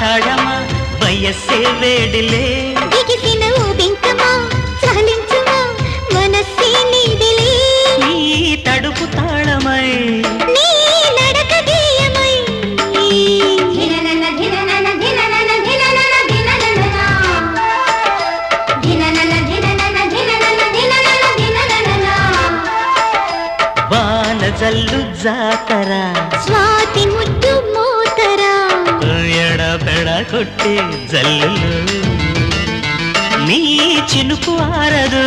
ఆషాఢమా వయస్సే వేడిలే దిగిసిన ఊబింకమా చాలించుమా మనస్సే నీదిలే నీ తడుపు తాళమై నీ నడక గేయమై ధిననన ధిననన ధిననన ధిననన ధిననన ధిననన ధిననన ధిననన ధిననన ధిననన వాన జల్లు జాతర స్వాతి ముద్దు మోతరా ఎడబెడ కొట్టే జల్లులు నీ చినుకు ఆరదు